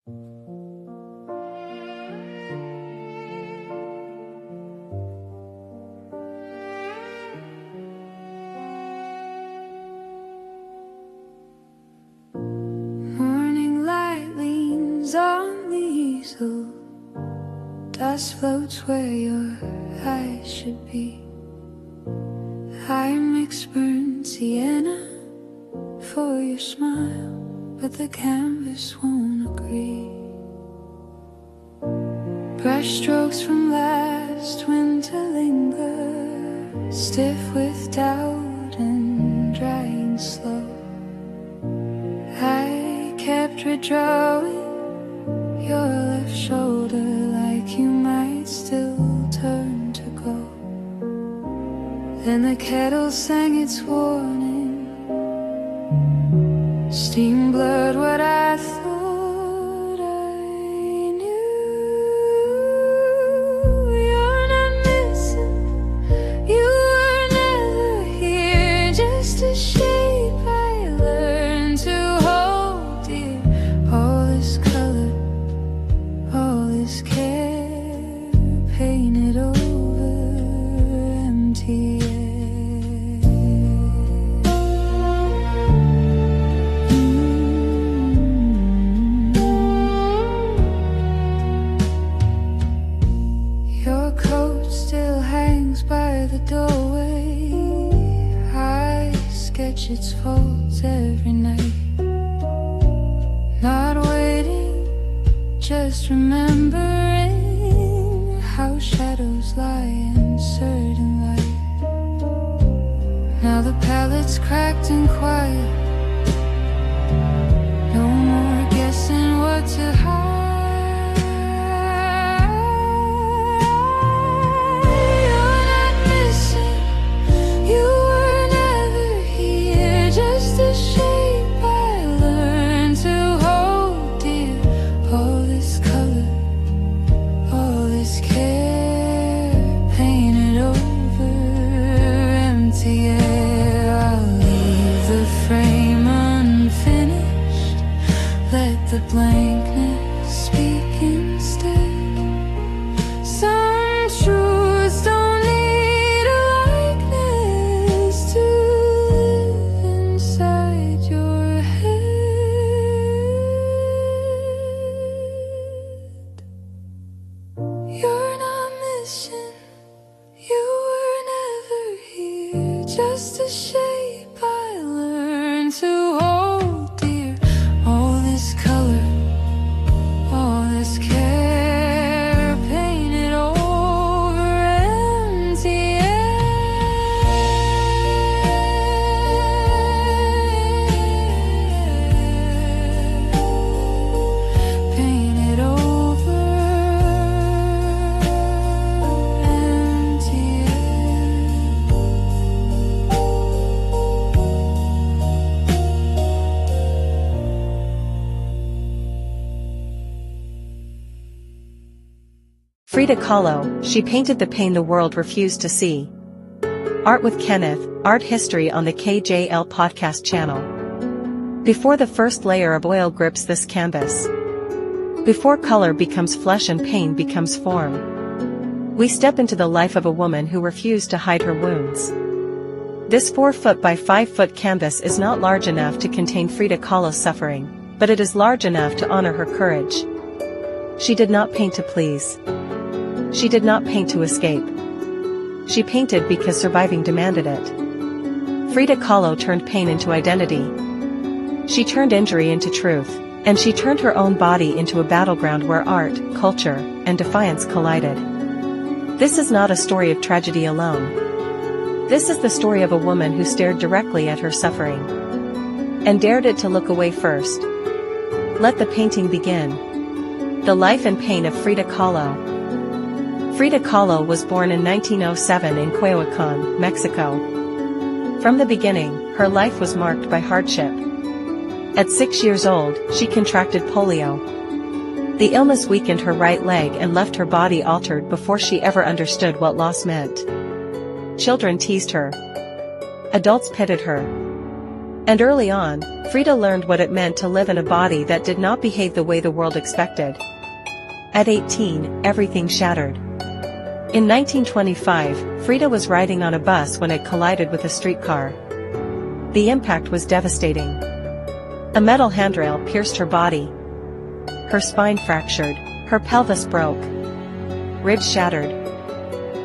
Morning light leans on the easel. Dust floats where your eyes should be. I mix burnt sienna for your smile, but the canvas won't agree. Brush strokes from last winter linger, stiff with doubt and drying slow. I kept redrawing your left shoulder like you might still turn to go. Then the kettle sang its warning. Steam blurred what I thought I knew. You're not missing. You were never here. Just a shape I learned to hold dear. All this color, all this care, painted over empty air. Your coat still hangs by the doorway. I sketch its folds every night. Not waiting, just remembering how shadows lie in certain light. Now the palette's cracked and quiet. No more guessing what to hide. You're not missing. You were never here. Just a shape I learned to hold dear. All this color, all this care, painted over empty air. I'll leave the frame unfinished. Let the blankness speak instead. Some truths don't need a likeness to live inside your head. You're not missing. You were never here. Just a shape I learned to hold dear. All this color, all this care, painted over empty air. Painted over empty Frida Kahlo, she painted the pain the world refused to see. Art with Kenneth, Art History on the KJL podcast channel. Before the first layer of oil grips this canvas. Before color becomes flesh and pain becomes form. We step into the life of a woman who refused to hide her wounds. This 4 foot by 5 foot canvas is not large enough to contain Frida Kahlo's suffering, but it is large enough to honor her courage. She did not paint to please. She did not paint to escape. She painted because surviving demanded it. Frida Kahlo turned pain into identity. She turned injury into truth, and she turned her own body into a battleground where art, culture, and defiance collided. This is not a story of tragedy alone. This is the story of a woman who stared directly at her suffering and dared it to look away first. Let the painting begin. The life and pain of Frida Kahlo. Frida Kahlo was born in 1907 in Coyoacán, Mexico. From the beginning, her life was marked by hardship. At 6 years old, she contracted polio. The illness weakened her right leg and left her body altered before she ever understood what loss meant. Children teased her. Adults pitted her. And early on, Frida learned what it meant to live in a body that did not behave the way the world expected. At 18, everything shattered. In 1925, Frida was riding on a bus when it collided with a streetcar. The impact was devastating. A metal handrail pierced her body. Her spine fractured, her pelvis broke. Ribs shattered.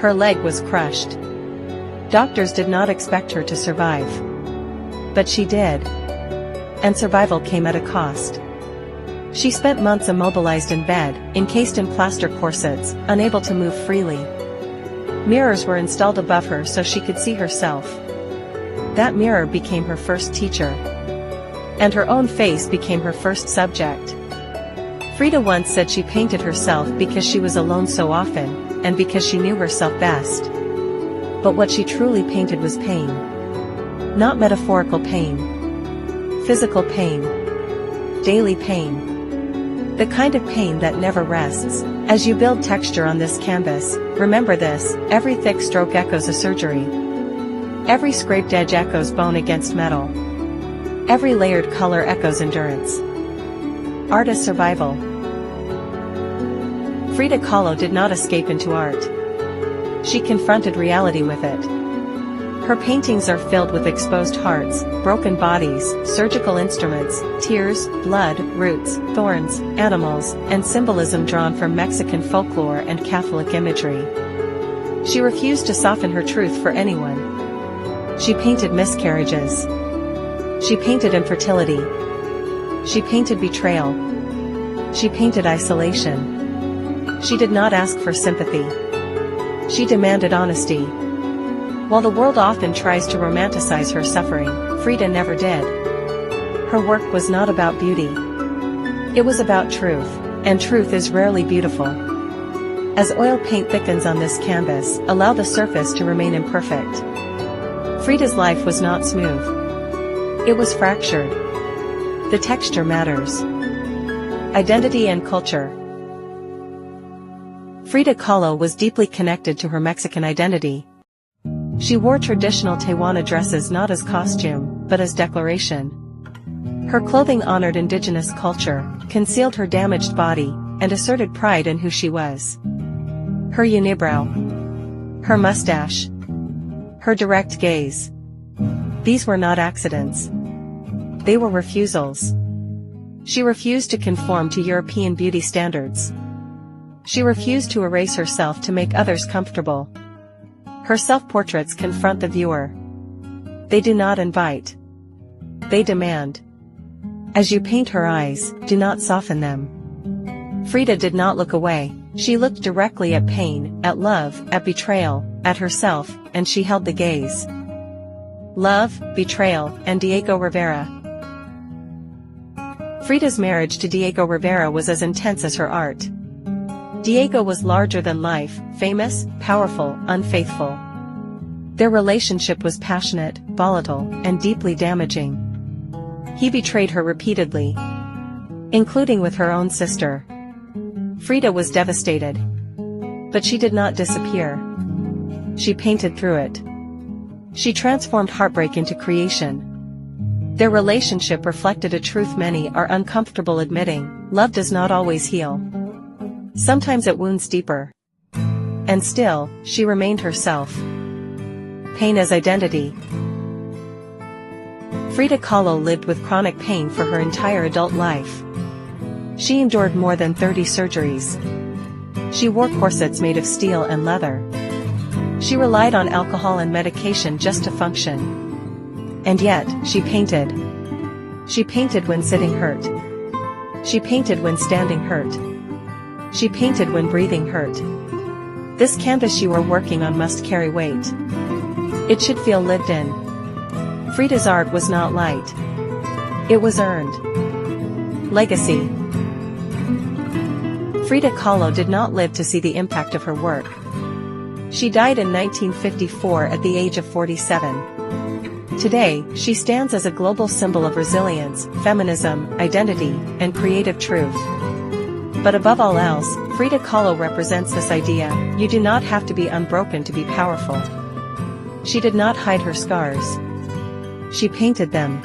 Her leg was crushed. Doctors did not expect her to survive. But she did. And survival came at a cost. She spent months immobilized in bed, encased in plaster corsets, unable to move freely. Mirrors were installed above her so she could see herself. That mirror became her first teacher. And her own face became her first subject. Frida once said she painted herself because she was alone so often, and because she knew herself best. But what she truly painted was pain. Not metaphorical pain. Physical pain. Daily pain. The kind of pain that never rests. As you build texture on this canvas, remember this: every thick stroke echoes a surgery. Every scraped edge echoes bone against metal. Every layered color echoes endurance. Art as survival. Frida Kahlo did not escape into art. She confronted reality with it. Her paintings are filled with exposed hearts, broken bodies, surgical instruments, tears, blood, roots, thorns, animals, and symbolism drawn from Mexican folklore and Catholic imagery. She refused to soften her truth for anyone. She painted miscarriages. She painted infertility. She painted betrayal. She painted isolation. She did not ask for sympathy. She demanded honesty. While the world often tries to romanticize her suffering, Frida never did. Her work was not about beauty. It was about truth, and truth is rarely beautiful. As oil paint thickens on this canvas, allow the surface to remain imperfect. Frida's life was not smooth. It was fractured. The texture matters. Identity and culture. Frida Kahlo was deeply connected to her Mexican identity. She wore traditional Tehuana dresses not as costume, but as declaration. Her clothing honored indigenous culture, concealed her damaged body, and asserted pride in who she was. Her unibrow. Her mustache. Her direct gaze. These were not accidents. They were refusals. She refused to conform to European beauty standards. She refused to erase herself to make others comfortable. Her self-portraits confront the viewer. They do not invite. They demand. As you paint her eyes, do not soften them. Frida did not look away. She looked directly at pain, at love, at betrayal, at herself, and she held the gaze. Love, betrayal, and Diego Rivera. Frida's marriage to Diego Rivera was as intense as her art. Diego was larger than life, famous, powerful, unfaithful. Their relationship was passionate, volatile, and deeply damaging. He betrayed her repeatedly, including with her own sister. Frida was devastated. But she did not disappear. She painted through it. She transformed heartbreak into creation. Their relationship reflected a truth many are uncomfortable admitting: love does not always heal. Sometimes it wounds deeper. And still, she remained herself. Pain as identity. Frida Kahlo lived with chronic pain for her entire adult life. She endured more than 30 surgeries. She wore corsets made of steel and leather. She relied on alcohol and medication just to function. And yet, she painted. She painted when sitting hurt. She painted when standing hurt. She painted when breathing hurt. This canvas you are working on must carry weight. It should feel lived in. Frida's art was not light. It was earned. Legacy. Frida Kahlo did not live to see the impact of her work. She died in 1954 at the age of 47. Today, she stands as a global symbol of resilience, feminism, identity, and creative truth. But above all else, Frida Kahlo represents this idea: you do not have to be unbroken to be powerful. She did not hide her scars. she painted them.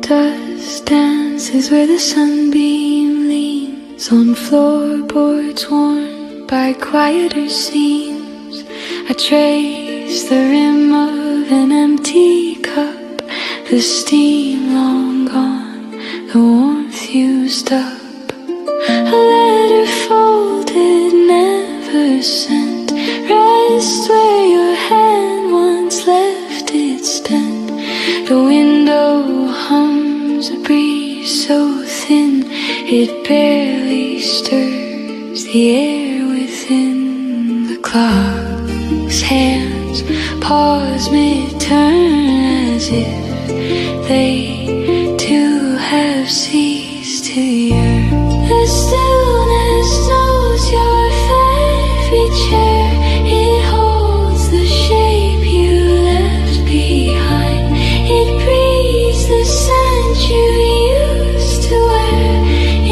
Dust dances where the sunbeam leans on floorboards worn by quieter seams. I trace the rim of an empty cup, the steam long gone, the warmth used up. A letter folded, never sent, rests where your hand once left it spent. The window hums, a breeze so thin it barely stirs the air within. The clock's hands pause mid-turn as if they too have ceased to yearn. The stillness knows your very chair. It holds the shape you left behind. It breathes the scent you used to wear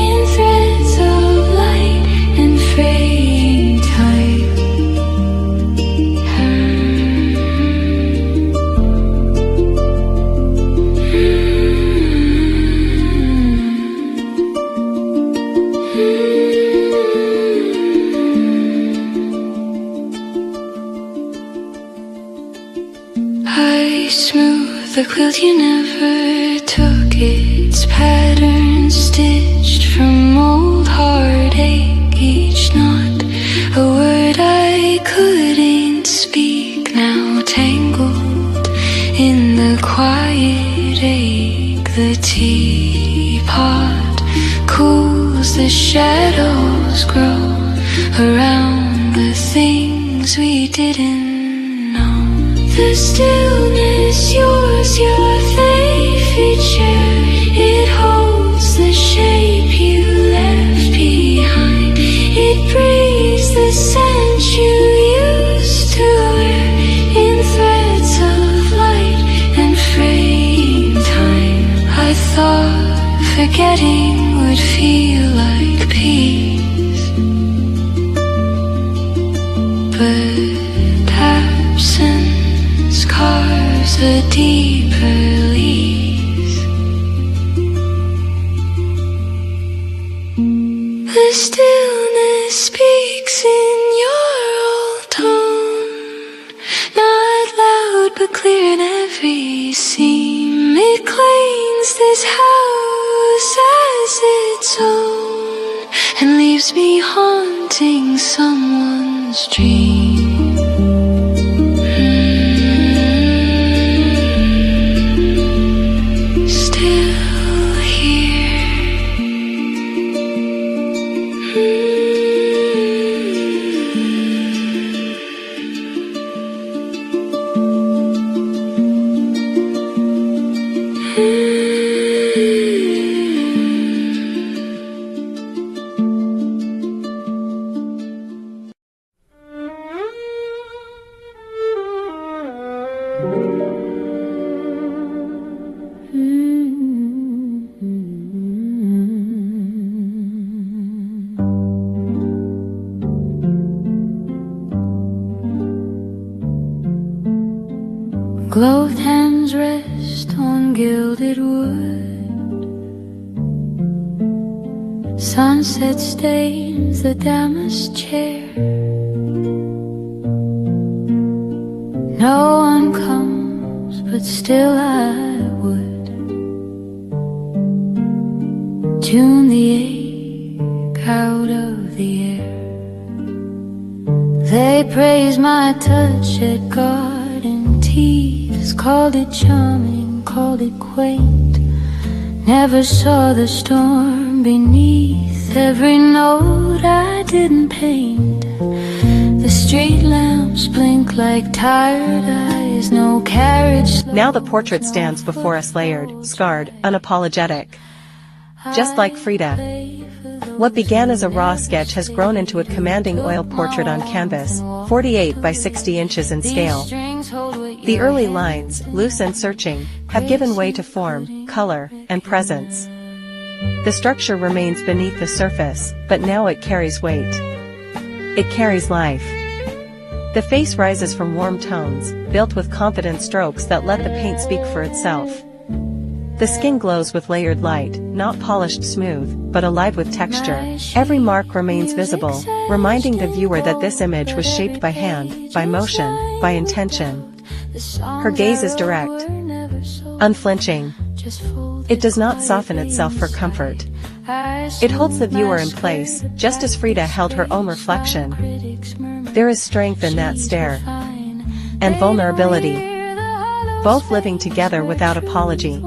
in threads of light and fraying time. I smooth the quilt you never took, its pattern stitched from old heartache. Each knot a word I couldn't speak, now tangled in the quiet ache. The teapot cools, the shadows grow around the things we didn't know. The stillness, yours, your favorite chair. It holds the shape you left behind. It breathes the scent you used to wear in threads of light and fraying time. I thought forgetting would feel like peace, but absence carves a deeper lease. The stillness speaks in your old tone, not loud but clear in every seam. It claims this house as its own and leaves me haunting someone's dream. Gloved hands rest on gilded wood. Sunset stains the damask chair. No one comes, but still I would tune the ache out of the air. They praise my touch at garden teas, called it charming, called it quaint. Never saw the storm beneath every note I didn't paint. The street lamps blink like tired eyes, no carriage. Now the portrait stands before us layered, scarred, unapologetic. Just like Frida. What began as a raw sketch has grown into a commanding oil portrait on canvas, 48 by 60 inches in scale. The early lines, loose and searching, have given way to form, color, and presence. The structure remains beneath the surface, but now it carries weight. It carries life. The face rises from warm tones, built with confident strokes that let the paint speak for itself. The skin glows with layered light, not polished smooth, but alive with texture. Every mark remains visible, reminding the viewer that this image was shaped by hand, by motion, by intention. Her gaze is direct, unflinching. It does not soften itself for comfort. It holds the viewer in place, just as Frida held her own reflection. There is strength in that stare. And vulnerability. Both living together without apology.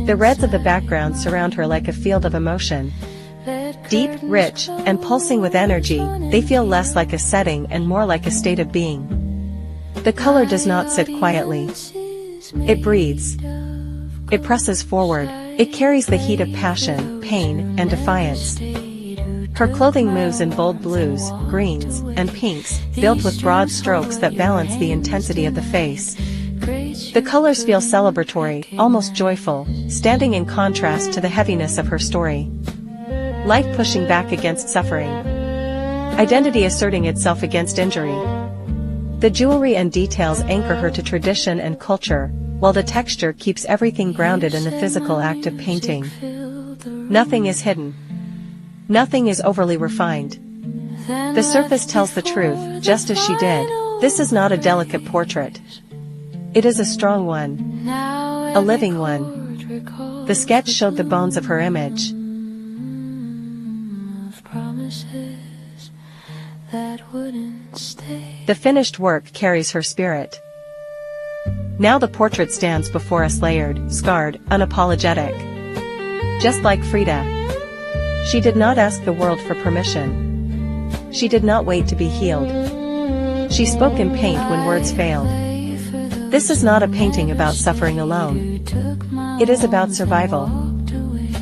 The reds of the background surround her like a field of emotion. Deep, rich, and pulsing with energy, they feel less like a setting and more like a state of being. The color does not sit quietly. It breathes. It presses forward. It carries the heat of passion, pain, and defiance. Her clothing moves in bold blues, greens, and pinks, built with broad strokes that balance the intensity of the face. The colors feel celebratory, almost joyful, standing in contrast to the heaviness of her story. Life pushing back against suffering. Identity asserting itself against injury. The jewelry and details anchor her to tradition and culture, while the texture keeps everything grounded in the physical act of painting. Nothing is hidden. Nothing is overly refined. The surface tells the truth, just as she did. This is not a delicate portrait. It is a strong one. A living one. The sketch showed the bones of her image. The finished work carries her spirit. Now the portrait stands before us layered, scarred, unapologetic. Just like Frida. She did not ask the world for permission. She did not wait to be healed. She spoke in paint when words failed. This is not a painting about suffering alone. It is about survival.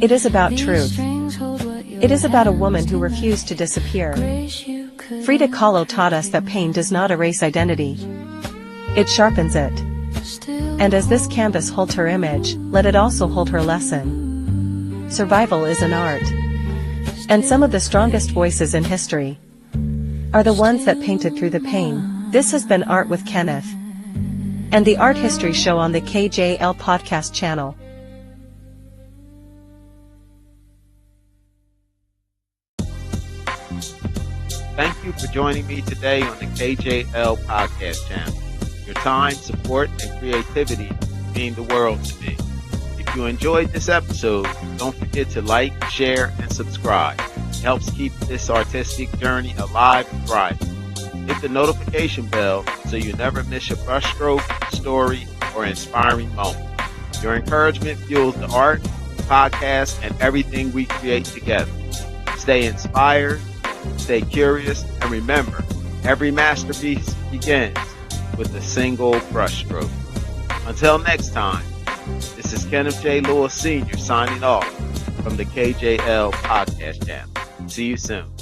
It is about truth. It is about a woman who refused to disappear. Frida Kahlo taught us that pain does not erase identity. It sharpens it. And as this canvas holds her image, let it also hold her lesson. Survival is an art. And some of the strongest voices in history are the ones that painted through the pain. This has been Art with Kenneth and the Art History Show on the KJL podcast channel. Thank you for joining me today on the KJL podcast channel. Your time, support, and creativity mean the world to me. If you enjoyed this episode, don't forget to like, share, and subscribe. It helps keep this artistic journey alive and thriving. Hit the notification bell so you never miss a brushstroke, story, or inspiring moment. Your encouragement fuels the art, podcast, and everything we create together. Stay inspired, stay curious, and remember, every masterpiece begins with a single brushstroke. Until next time, this is Kenneth J. Sr. signing off from the KJL podcast channel. See you soon.